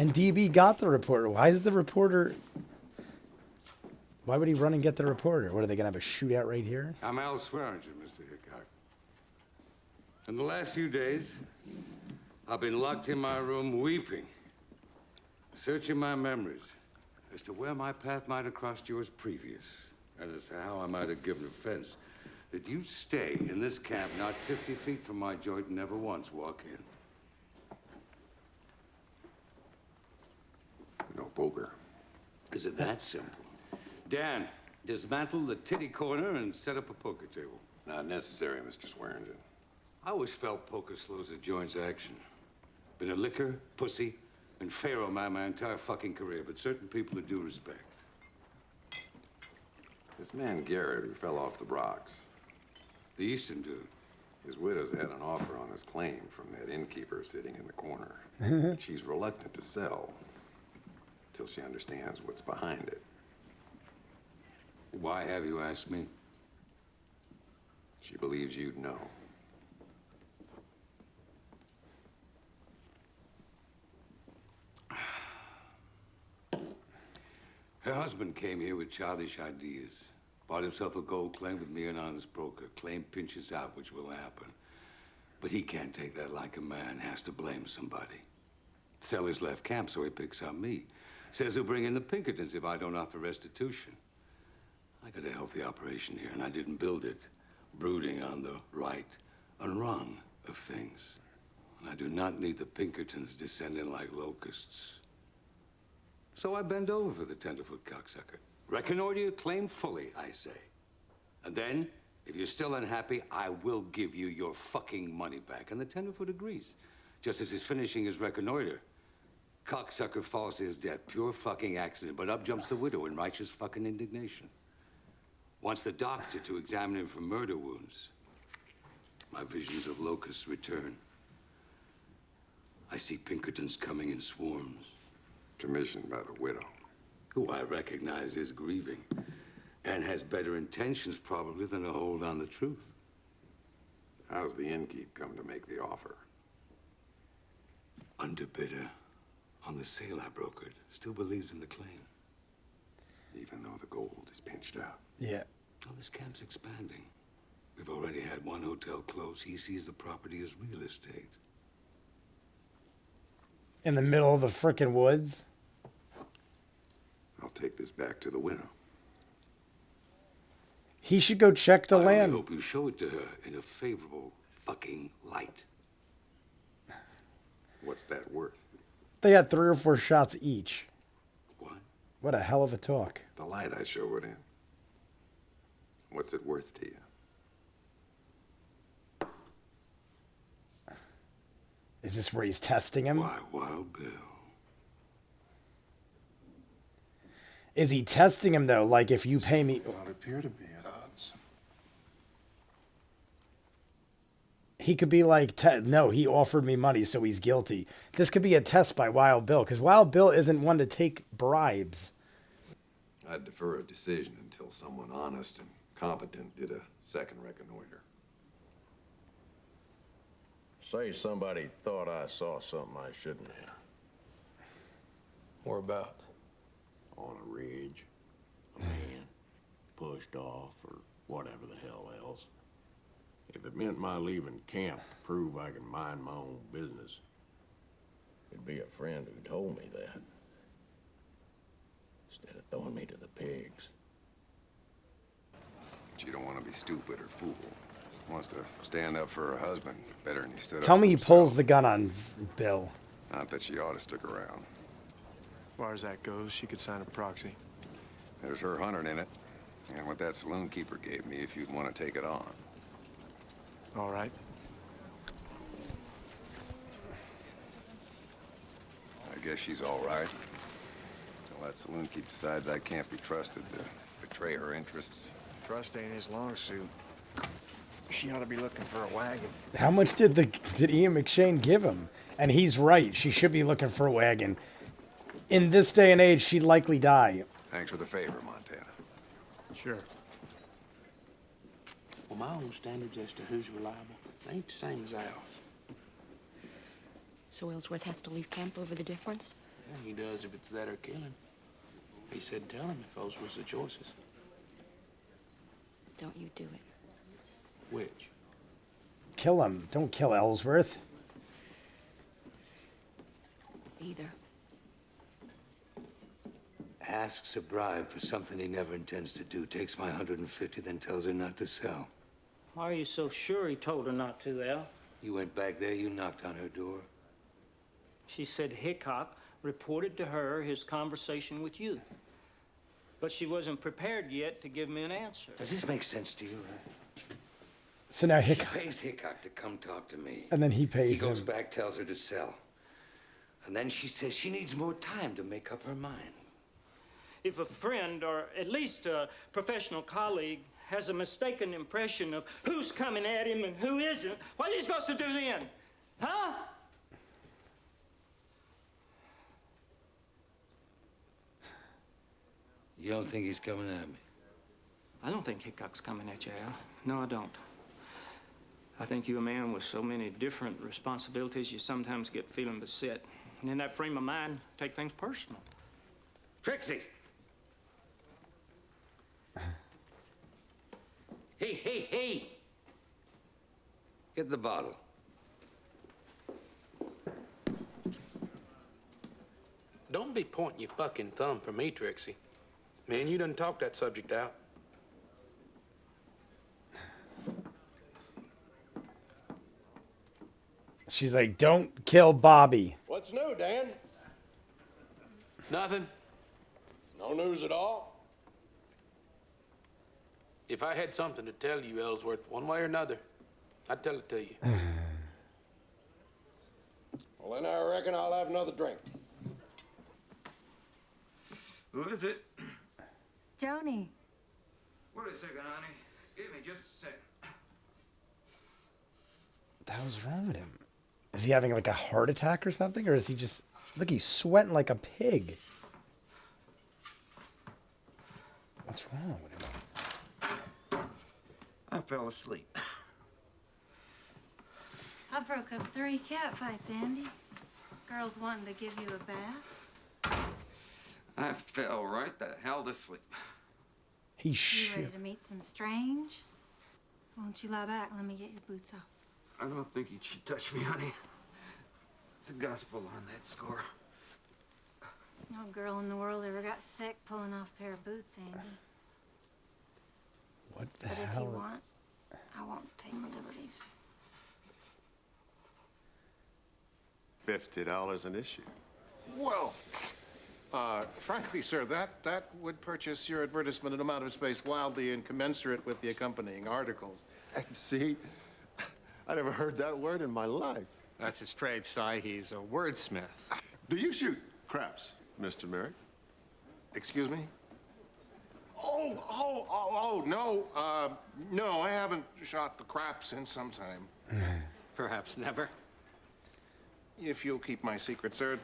And DB got the reporter. Why is the reporter... Why would he run and get the reporter? What, are they going to have a shootout right here? I'm Al Swearingen, Mr. Hickok. In the last few days, I've been locked in my room weeping, searching my memories as to where my path might have crossed yours previous, and as to how I might have given offense that you stay in this camp not 50 feet from my joint and never once walk in. No poker. Is it that simple? Dan, dismantle the titty corner and set up a poker table. Not necessary, Mr. Swearingen. I always felt poker slows the joint's action. Been a liquor, pussy, and pharaoh man my entire fucking career, but certain people are due respect. This man Garrett who fell off the rocks, The Eastern dude. his widow's had an offer on his claim from that innkeeper sitting in the corner. She's reluctant to sell till she understands what's behind it. Why have you asked me? She believes you'd know. Her husband came here with childish ideas. Bought himself a gold claim with me, an honest broker. Claim pinches out, which will happen. But he can't take that like a man. Has to blame somebody. Sellers left camp, so he picks on me. Says he'll bring in the Pinkertons if I don't offer restitution. I got a healthy operation here, and I didn't build it brooding on the right and wrong of things. And I do not need the Pinkertons descending like locusts. So I bend over for the tenderfoot cocksucker. Reconnoiter your claim fully, I say. And then, if you're still unhappy, I will give you your fucking money back. And the tenderfoot agrees. Just as he's finishing his reconnoiter, cocksucker falls to his death. Pure fucking accident. But up jumps the widow in righteous fucking indignation. Wants the doctor to examine him for murder wounds. My visions of locusts return. I see Pinkertons coming in swarms. Commissioned by the widow. Who I recognize is grieving. And has better intentions, probably, than a hold on the truth. How's the innkeep come to make the offer? Underbidder on the sale I brokered. Still believes in the claim. Even though the gold is pinched out. Yeah. Well, this camp's expanding. We've already had one hotel close. He sees the property as real estate. In the middle of the frickin' woods. I'll take this back to the widow. He should go check the I land. only hope you show it to her in a favorable fucking light. What's that worth? They had 3 or 4 shots each. What? What a hell of a talk. The light I show it in. What's it worth to you? Is this where he's testing him? Why, Wild Bill. Is he testing him, though? Like, if you pay me... Don't appear to be at odds. He could be like, no, he offered me money, so he's guilty. This could be a test by Wild Bill, because Wild Bill isn't one to take bribes. I'd defer a decision until someone honest and competent did a second reconnoiter. Say somebody thought I saw something I shouldn't have. Whereabouts? On a ridge. A man pushed off or whatever the hell else. If it meant my leaving camp to prove I can mind my own business, it'd be a friend who told me that. Instead of throwing me to the pigs. But you don't want to be stupid or fool. Wants to stand up for her husband better than he stood Tell up me for he himself. pulls the gun on Bill. Not that she ought to stick around. As far as that goes, she could sign a proxy. There's her 100 in it. And what that saloon keeper gave me if you'd want to take it on. All right. I guess she's all right. Until that saloon keep decides I can't be trusted to betray her interests. Trust ain't his long suit. She ought to be looking for a wagon. How much did Ian McShane give him? And he's right. She should be looking for a wagon. In this day and age, she'd likely die. Thanks for the favor, Montana. Sure. Well, my own standards as to who's reliable ain't the same as Al's. So Ellsworth has to leave camp over the difference? Yeah, he does if it's that or killing. He said tell him if those was the choices. Don't you do it. Which? Kill him. Don't kill Ellsworth. Either. Asks a bribe for something he never intends to do. Takes my 150, then tells her not to sell. Why are you so sure he told her not to, Al? You went back there, you knocked on her door. She said Hickok reported to her his conversation with you. But she wasn't prepared yet to give me an answer. Does this make sense to you, huh? So now She Hickok. pays Hickok to come talk to me. And then he He pays goes him. back, tells her to sell. And then she says she needs more time to make up her mind. If a friend, or at least a professional colleague, has a mistaken impression of who's coming at him and who isn't, what are you supposed to do then? Huh? You don't think he's coming at me? I don't think Hickok's coming at you, Al. No, I don't. I think you're a man with so many different responsibilities, you sometimes get feeling beset. And in that frame of mind, take things personal. Trixie! Hey! Get the bottle. Don't be pointing your fucking thumb for me, Trixie. Man, you done talked that subject out. She's like, don't kill Bobby. What's new, Dan? Nothing. No news at all? If I had something to tell you, Ellsworth, one way or another, I'd tell it to you. Well, then I reckon I'll have another drink. Who is it? It's Joni. Wait a second, honey. Give me just a second. What the hell's wrong with him? Is he having like a heart attack or something? Or is he just... Look, he's sweating like a pig. What's wrong with him? I fell asleep. I broke up 3 cat fights, Andy. Girls wanting to give you a bath. I fell right the hell to sleep. He's You ready shit. to meet some strange? Won't you lie back and let me get your boots off? I don't think you should touch me, honey. It's the gospel on that score. No girl in the world ever got sick pulling off a pair of boots, Andy. What the But if you hell? want, I won't take liberties. $50 an issue. Well, frankly, sir, that would purchase your advertisement an amount of space wildly incommensurate with the accompanying articles. And see, I never heard that word in my life. That's his trade, Si. He's a wordsmith. Do you shoot craps, Mr. Merrick? Excuse me? No. No, I haven't shot the craps in some time. Perhaps never. If you'll keep my secret, sir.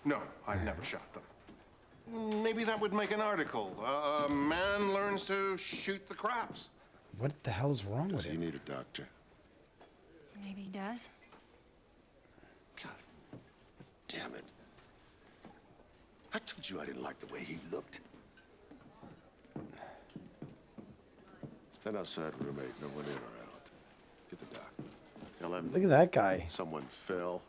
No, I've never shot them. Maybe that would make an article. A man learns to shoot the craps. What the hell's wrong with Does he him? need a doctor? Maybe he does. God damn it. I told you I didn't like the way he looked. Stand outside, roommate. No one in or out. Get the doc. Tell him Look at that guy. someone fell.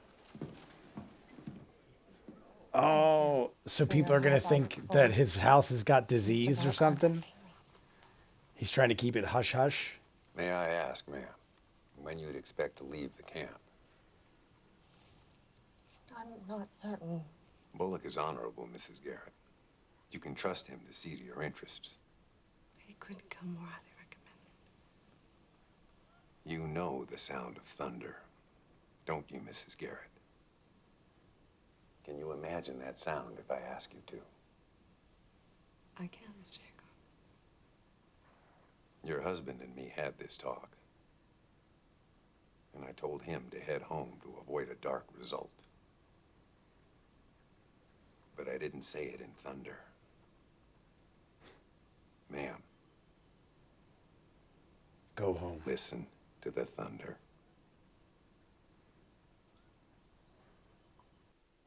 Oh, so people are going to think that his house has got disease or something? He's trying to keep it hush-hush? May I ask, ma'am, when you'd expect to leave the camp? I'm not certain. Bullock is honorable, Mrs. Garrett. You can trust him to see to your interests. He couldn't come more highly recommended. You know the sound of thunder, don't you, Mrs. Garrett? Can you imagine that sound if I ask you to? I can, Mr. Hickok. Your husband and me had this talk. And I told him to head home to avoid a dark result. But I didn't say it in thunder. Ma'am, Go home. listen to the thunder.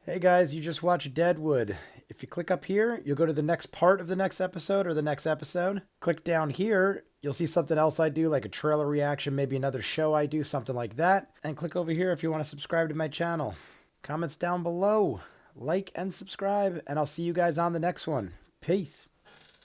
Hey guys, you just watched Deadwood. If you click up here, you'll go to the next part of the next episode or the next episode. Click down here, you'll see something else I do, like a trailer reaction, maybe another show I do, something like that. And click over here if you want to subscribe to my channel. Comments down below. Like and subscribe, and I'll see you guys on the next one. Peace.